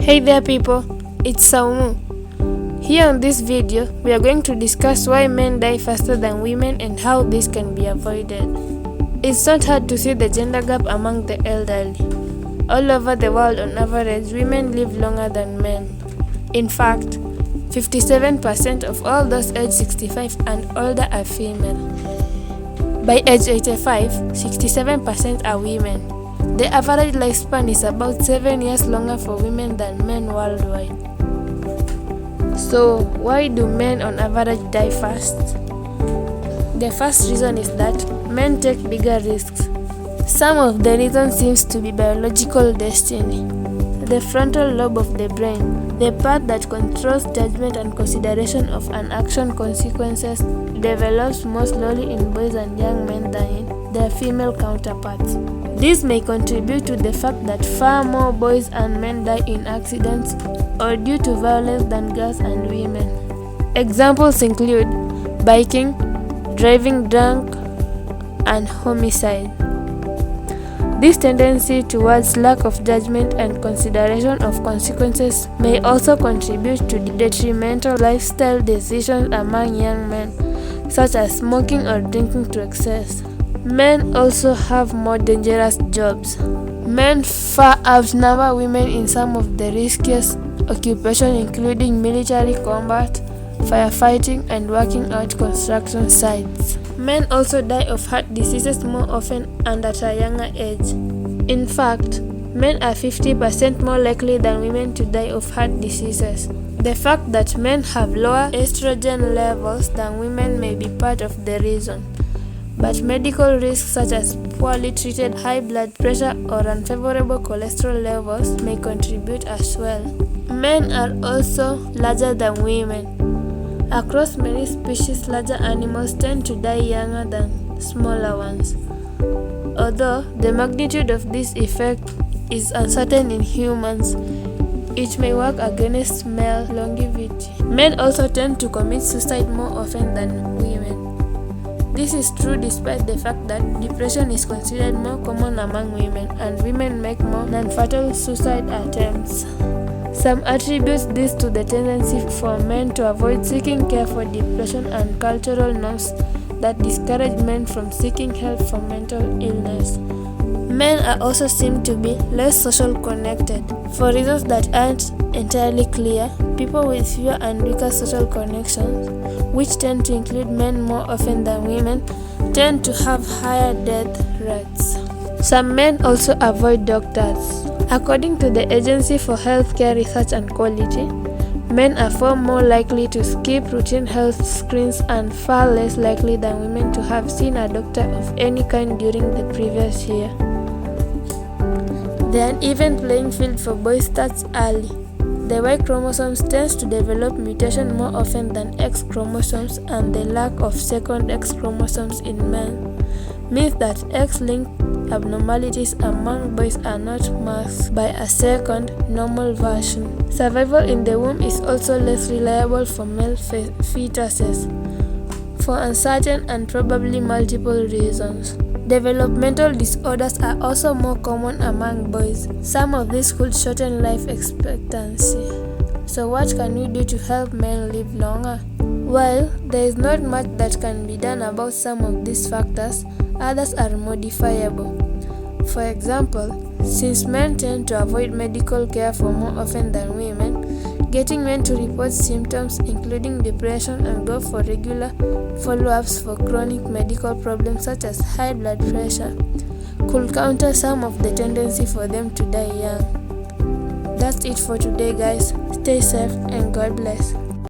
Hey there people, it's Saumu. Here on this video, we are going to discuss why men die faster than women and how this can be avoided. It's not hard to see the gender gap among the elderly. All over the world on average, women live longer than men. In fact, 57% of all those aged 65 and older are female. By age 85, 67% are women. The average lifespan is about 7 years longer for women than men worldwide. So, why do men on average die fast? The first reason is that men take bigger risks. Some of the reason seems to be biological destiny. The frontal lobe of the brain, the part that controls judgment and consideration of an action consequences, develops more slowly in boys and young men than in their female counterparts. This may contribute to the fact that far more boys and men die in accidents or due to violence than girls and women. Examples include biking, driving drunk, and homicide. This tendency towards lack of judgment and consideration of consequences may also contribute to detrimental lifestyle decisions among young men, such as smoking or drinking to excess. Men also have more dangerous jobs. Men far outnumber women in some of the riskiest occupations, including military combat, firefighting, and working at construction sites. Men also die of heart diseases more often and at a younger age. In fact, men are 50% more likely than women to die of heart diseases. The fact that men have lower estrogen levels than women may be part of the reason, but medical risks such as poorly treated high blood pressure or unfavorable cholesterol levels may contribute as well. Men are also larger than women. Across many species, larger animals tend to die younger than smaller ones. Although the magnitude of this effect is uncertain in humans, it may work against male longevity. Men also tend to commit suicide more often than women. This is true despite the fact that depression is considered more common among women and women make more non-fatal suicide attempts. Some attribute this to the tendency for men to avoid seeking care for depression and cultural norms that discourage men from seeking help for mental illness. Men are also seen to be less social connected. For reasons that aren't entirely clear, people with fewer and weaker social connections, which tend to include men more often than women, tend to have higher death rates. Some men also avoid doctors. According to the Agency for Healthcare Research and Quality, men are far more likely to skip routine health screens and far less likely than women to have seen a doctor of any kind during the previous year. The uneven playing field for boys starts early. The Y chromosomes tends to develop mutation more often than X chromosomes, and the lack of second X chromosomes in men means that X-linked abnormalities among boys are not masked by a second, normal version. Survival in the womb is also less reliable for male fetuses, for uncertain and probably multiple reasons. Developmental disorders are also more common among boys. Some of these could shorten life expectancy. So what can we do to help men live longer? Well, there is not much that can be done about some of these factors. Others are modifiable. For example, since men tend to avoid medical care for more often than women, getting men to report symptoms including depression and go for regular follow-ups for chronic medical problems such as high blood pressure could counter some of the tendency for them to die young. That's it for today, guys. Stay safe and God bless.